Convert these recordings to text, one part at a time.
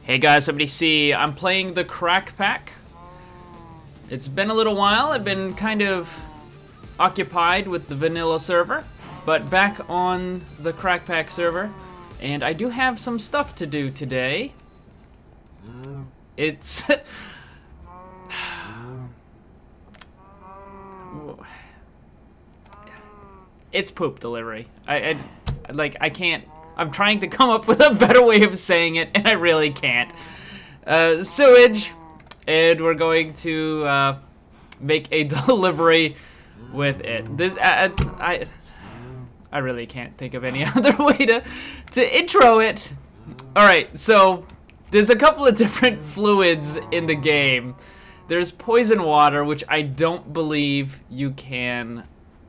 Hey guys, somebody see, I'm playing the Crack Pack. It's been a little while. I've been kind of occupied with the vanilla server, but back on the Crack Pack server, and I do have some stuff to do today. It's it's poop delivery. I can't. I'm trying to come up with a better way of saying it, and I really can't. Sewage, and we're going to make a delivery with it. This I really can't think of any other way to intro it. All right, so there's a couple of different fluids in the game. There's poison water, which I don't believe you can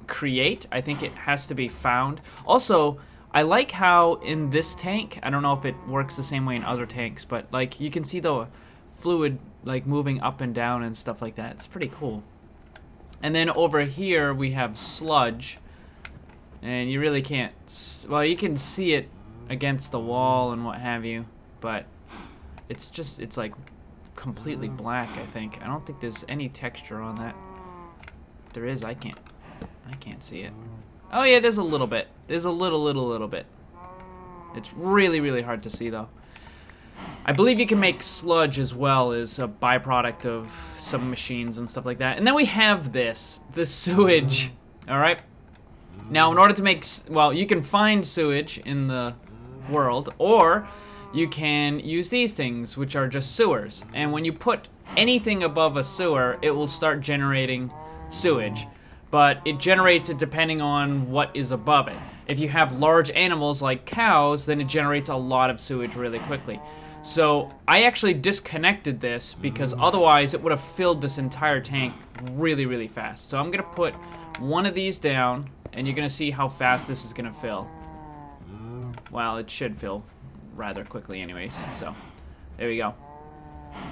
create. I think it has to be found. Also, I like how in this tank, I don't know if it works the same way in other tanks, but like you can see the fluid like moving up and down and stuff like that. It's pretty cool. And then over here we have sludge, and you really can't, well, you can see it against the wall and what have you, but it's like completely black, I think. I don't think there's any texture on that. If there is, I can't see it. Oh yeah, there's a little bit. There's a little bit. It's really, really hard to see though. I believe you can make sludge as well as a byproduct of some machines and stuff like that. And then we have the sewage. All right. Now, in order to make, well, you can find sewage in the world, or you can use these things, which are just sewers. And when you put anything above a sewer, it will start generating sewage. But it generates it depending on what is above it. If you have large animals like cows, then it generates a lot of sewage really quickly. So I actually disconnected this because otherwise it would have filled this entire tank really, really fast. So I'm gonna put one of these down, and you're gonna see how fast this is gonna fill. Well, it should fill rather quickly anyways, so there we go.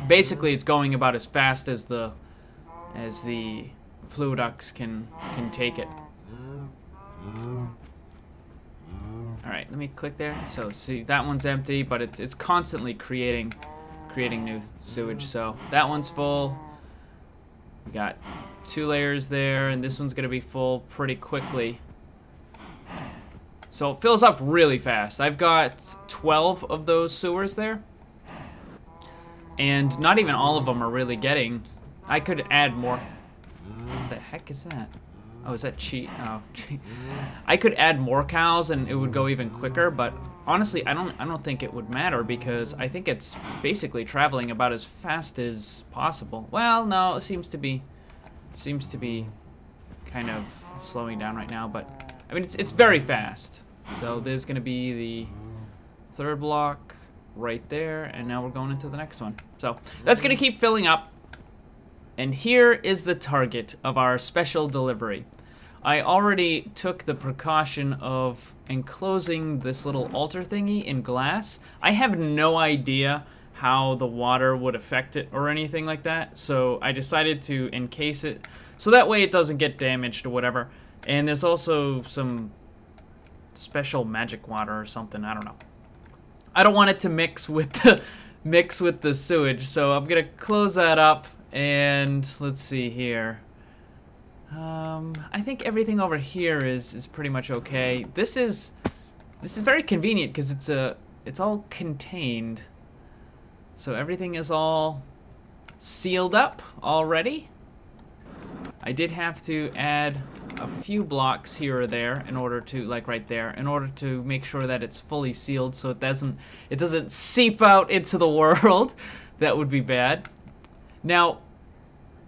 Basically, it's going about as fast as the Fluiducts can take it. Alright, let me click there. So see, that one's empty, but it's constantly creating new sewage. So that one's full. We got 2 layers there, and this one's gonna be full pretty quickly. So it fills up really fast. I've got 12 of those sewers there, and not even all of them are really getting. I could add more. What the heck is that? Oh, is that cheat? Oh, I could add more cows and it would go even quicker, but honestly, I don't think it would matter because I think it's basically traveling about as fast as possible. Well, no, it seems to be kind of slowing down right now, but I mean it's very fast. So there's gonna be the 3rd block right there, and now we're going into the next one. So that's gonna keep filling up. And here is the target of our special delivery. I already took the precaution of enclosing this little altar thingy in glass. I have no idea how the water would affect it or anything like that, so I decided to encase it so that way it doesn't get damaged or whatever. And there's also some special magic water or something, I don't know. I don't want it to mix with the sewage, so I'm gonna close that up. And let's see here. I think everything over here is pretty much okay. This is very convenient because it's all contained. So everything is all sealed up already. I did have to add a few blocks here or there in order to, like right there, in order to make sure that it's fully sealed so it doesn't seep out into the world. That would be bad. Now,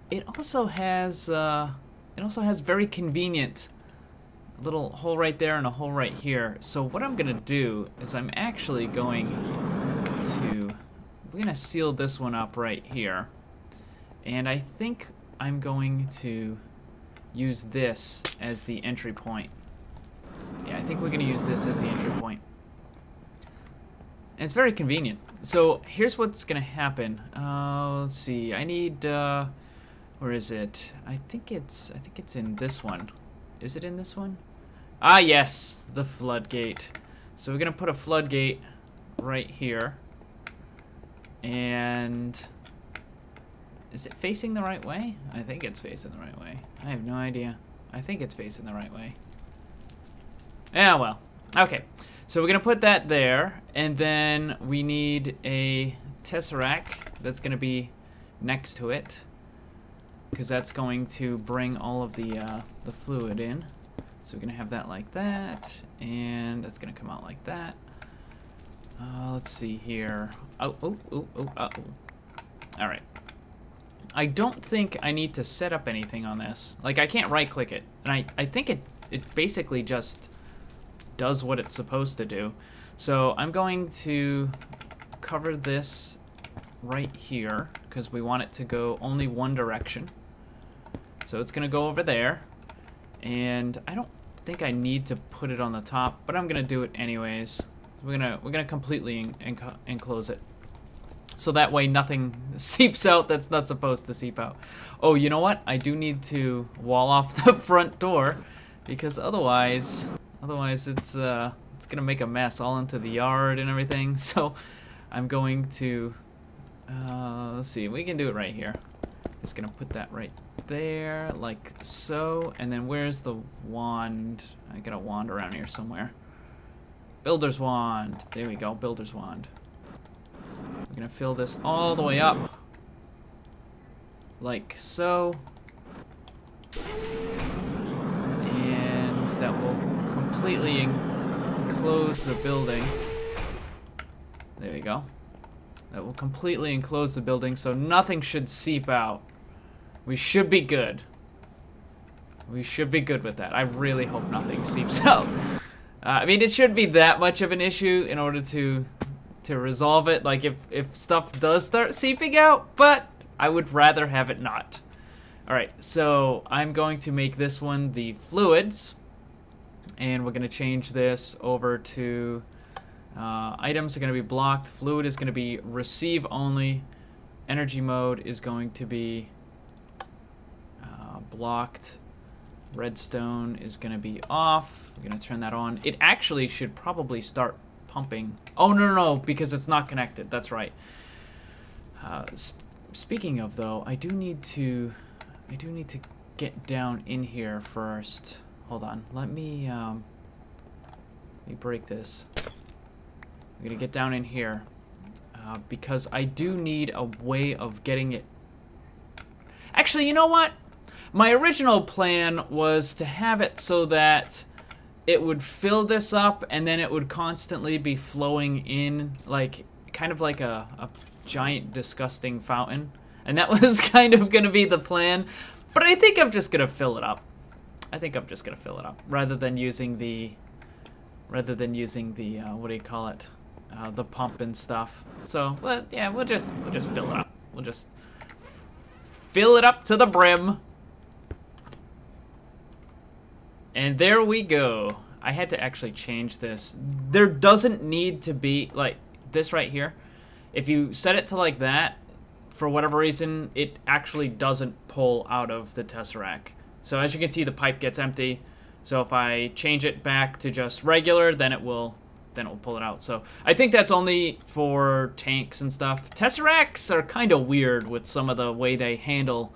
it also has very convenient little hole right there and a hole right here. So what I'm gonna do is I'm actually we're gonna seal this one up right here, and I think I'm going to use this as the entry point. Yeah, I think we're gonna use this as the entry point. And it's very convenient. So here's what's gonna happen. Let's see. I need. Where is it? I think it's in this one. Is it in this one? Ah, yes, the floodgate. So we're gonna put a floodgate right here. And is it facing the right way? I think it's facing the right way. I have no idea. I think it's facing the right way. Yeah, well. Okay. So we're going to put that there. And then we need a tesseract that's going to be next to it, because that's going to bring all of the fluid in. So we're going to have that like that. And that's going to come out like that. Let's see here. Oh. Alright. I don't think I need to set up anything on this. Like, I can't right-click it. And I think it basically just does what it's supposed to do. So I'm going to cover this right here, because we want it to go only one direction. So it's going to go over there. And I don't think I need to put it on the top, but I'm going to do it anyways. We're gonna completely enclose it, so that way nothing seeps out that's not supposed to seep out. Oh, you know what? I do need to wall off the front door, because otherwise it's gonna make a mess all into the yard and everything. So I'm going to let's see. We can do it right here. Just gonna put that right there, like so. And then where's the wand? I got a wand around here somewhere. Builder's wand. There we go, builder's wand. We're gonna fill this all the way up. Like so. And that will completely enclose the building. There we go. That will completely enclose the building, so nothing should seep out. We should be good. We should be good with that. I really hope nothing seeps out. I mean, it shouldn't be that much of an issue in order to resolve it, like if stuff does start seeping out, but I would rather have it not. Alright, so I'm going to make this one the fluids, and we're going to change this over to items are going to be blocked, fluid is going to be receive only, energy mode is going to be blocked, redstone is going to be off. We're going to turn that on. It actually should probably start pumping. Oh, no, because it's not connected. That's right. Speaking of, though, I do need to get down in here first. Hold on. Let me break this. I'm going to get down in here because I do need a way of getting it. Actually, you know what? My original plan was to have it so that it would fill this up and then it would constantly be flowing in, like kind of like a giant disgusting fountain. And that was kind of going to be the plan. But I think I'm just going to fill it up. Rather than using the what do you call it? The pump and stuff. So, well, yeah, we'll just fill it up. We'll just fill it up to the brim. And there we go. I had to actually change this. There doesn't need to be, like, this right here. If you set it to like that, for whatever reason, it actually doesn't pull out of the tesseract. So as you can see, the pipe gets empty. So if I change it back to just regular, then it will pull it out. So I think that's only for tanks and stuff. Tesseracts are kind of weird with some of the way they handle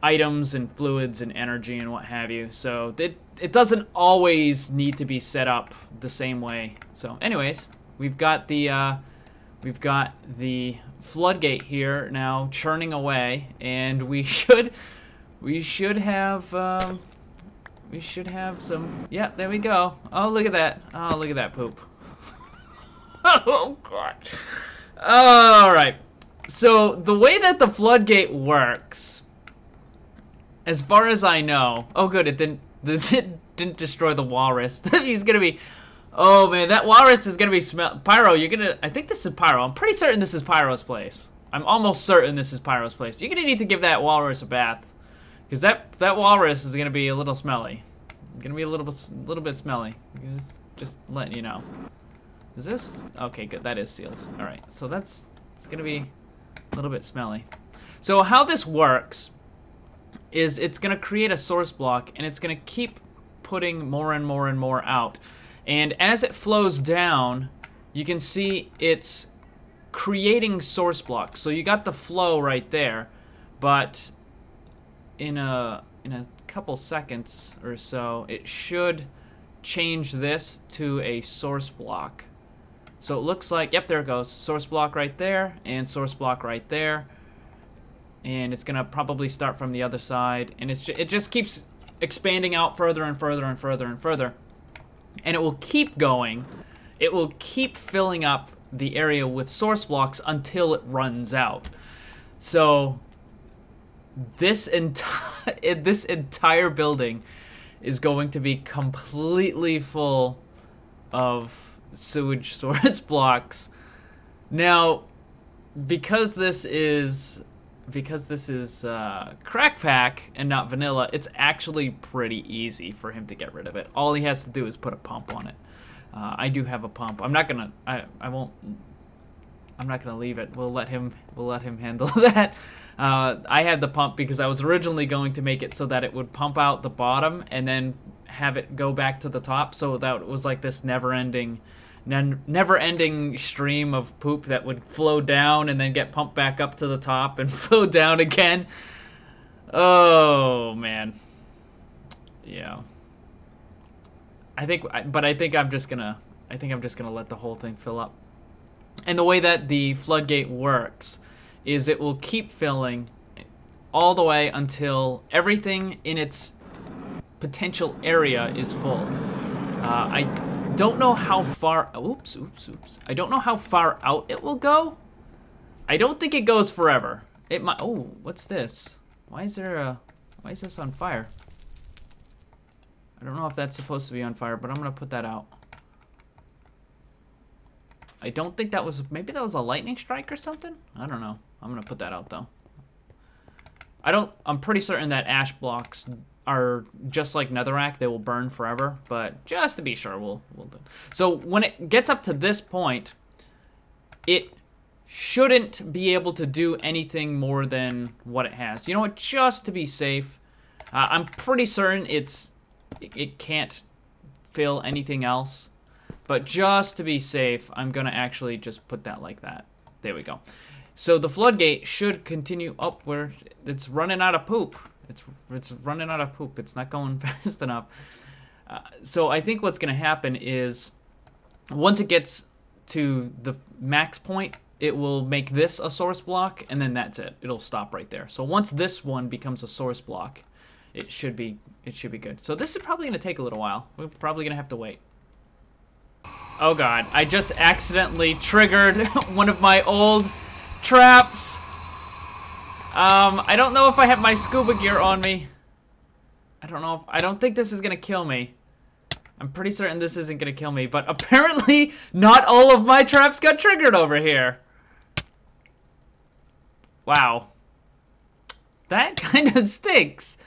items and fluids and energy and what have you. So it doesn't always need to be set up the same way. So anyways, we've got the floodgate here now churning away, and we should have some. Yeah, there we go. Oh, look at that. Oh, look at that poop. Oh god. All right. So the way that the floodgate works, as far as I know, oh good, it didn't destroy the walrus. He's gonna be, oh man, that walrus is gonna be Pyro. I think this is Pyro. I'm pretty certain this is Pyro's place. I'm almost certain this is Pyro's place. You're gonna need to give that walrus a bath, because that walrus is gonna be a little smelly. It's gonna be a little bit smelly. Just letting you know. Is this okay? Good. That is sealed. All right. So it's gonna be a little bit smelly. So how this works is it's gonna create a source block, and it's gonna keep putting more and more and more out. And as it flows down, you can see it's creating source blocks. So you got the flow right there, but in a couple seconds or so, it should change this to a source block. So it looks like, yep, there it goes. Source block right there, and source block right there. And it's gonna probably start from the other side, and it just keeps expanding out further and further and further and further. And it will keep going. It will keep filling up the area with source blocks until it runs out. So this entire building is going to be completely full of sewage source blocks. Now, because this is crack pack and not vanilla, it's actually pretty easy for him to get rid of it. All he has to do is put a pump on it. I do have a pump. I'm not gonna leave it. We'll let him handle that. I had the pump because I was originally going to make it so that it would pump out the bottom and then have it go back to the top, so that it was like this never-ending stream of poop that would flow down and then get pumped back up to the top and flow down again. Oh man, yeah. I think I'm just gonna let the whole thing fill up. And the way that the floodgate works is it will keep filling all the way until everything in its potential area is full. I don't know how far, oops. I don't know how far out it will go. I don't think it goes forever. It might, oh, what's this? Why is this on fire? I don't know if that's supposed to be on fire, but I'm gonna put that out. I don't think that was, maybe that was a lightning strike or something? I don't know. I'm gonna put that out though. I'm pretty certain that ash blocks are just like netherrack, they will burn forever, but just to be sure, we'll do. So when it gets up to this point, it shouldn't be able to do anything more than what it has. You know what, just to be safe, I'm pretty certain it can't fill anything else, but just to be safe, I'm gonna actually just put that like that. There we go. So the floodgate should continue upward. It's running out of poop. It's running out of poop. It's not going fast enough. So I think what's gonna happen is once it gets to the max point, it will make this a source block, and then that's it. It'll stop right there. So once this one becomes a source block, it should be good. So this is probably gonna take a little while. We're probably gonna have to wait. Oh god, I just accidentally triggered one of my old traps. I don't know if I have my scuba gear on me. I don't think this is gonna kill me. I'm pretty certain this isn't gonna kill me, but apparently not all of my traps got triggered over here. Wow. That kind of stinks.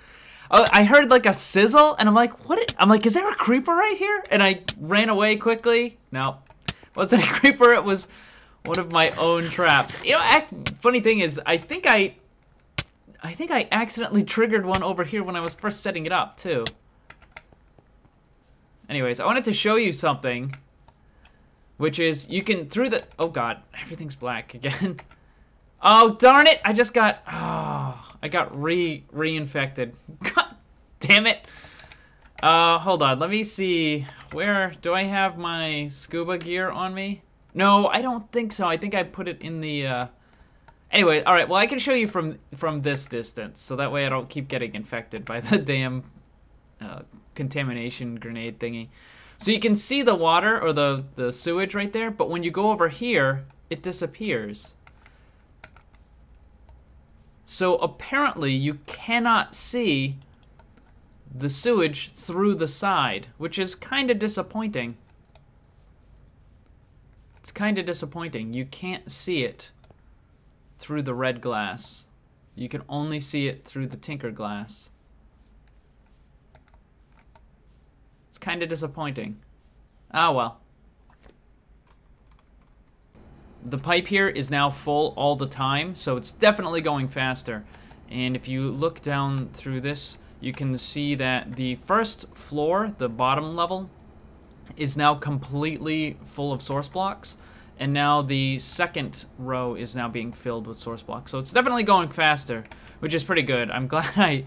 Oh, I heard like a sizzle, and I'm like, what? I'm like, is there a creeper right here? And I ran away quickly. No, it wasn't a creeper. It was one of my own traps. You know, funny thing is, I think I accidentally triggered one over here when I was first setting it up too. Anyways, I wanted to show you something, which is you can through the. Oh god, everything's black again. Oh darn it! I just got. Oh, I got reinfected. God damn it! Hold on. Let me see. Where do I have my scuba gear on me? No, I don't think so. I think I put it in the. Anyway, all right. Well, I can show you from this distance, so that way I don't keep getting infected by the damn contamination grenade thingy. So you can see the water or the sewage right there, but when you go over here, it disappears. So apparently you cannot see the sewage through the side, which is kind of disappointing. It's kind of disappointing. You can't see it through the red glass. You can only see it through the tinker glass. It's kind of disappointing. Ah, well. The pipe here is now full all the time, so it's definitely going faster. And if you look down through this, you can see that the first floor, the bottom level, is now completely full of source blocks. and now the second row is now being filled with source blocks. So it's definitely going faster, which is pretty good. I'm glad I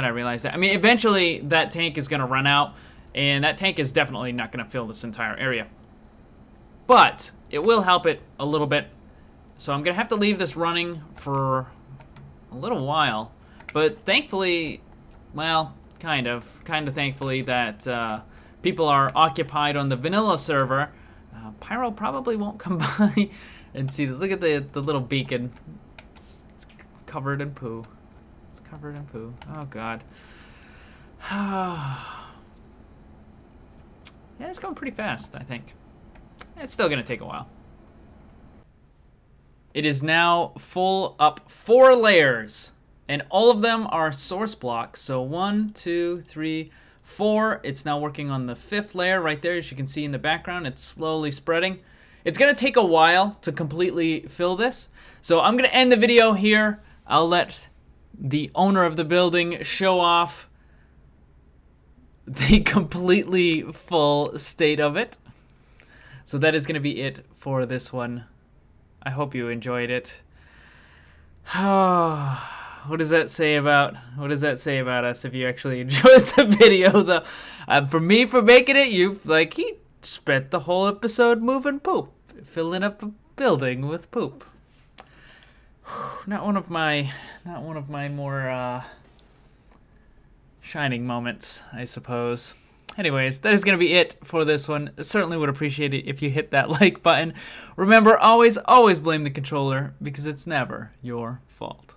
realized that. I mean, eventually that tank is going to run out, and that tank is definitely not going to fill this entire area. But it will help it a little bit. So I'm going to have to leave this running for a little while. But thankfully, well, kind of thankfully that people are occupied on the vanilla server. Pyro probably won't come by and see this. Look at the little beacon. It's covered in poo. It's covered in poo. Oh, God. Yeah, it's going pretty fast, I think. It's still going to take a while. It is now full up 4 layers, and all of them are source blocks. So 1, 2, 3, 4. It's now working on the 5th layer right there. As you can see in the background, it's slowly spreading. It's going to take a while to completely fill this. So I'm going to end the video here. I'll let the owner of the building show off the completely full state of it. So that is going to be it for this one. I hope you enjoyed it. What does that say about us if you actually enjoyed the video, though? For me, for making it, he spent the whole episode moving poop, filling up a building with poop. Not one of my more shining moments, I suppose. Anyways, that is going to be it for this one. Certainly would appreciate it if you hit that like button. Remember, always blame the controller, because it's never your fault.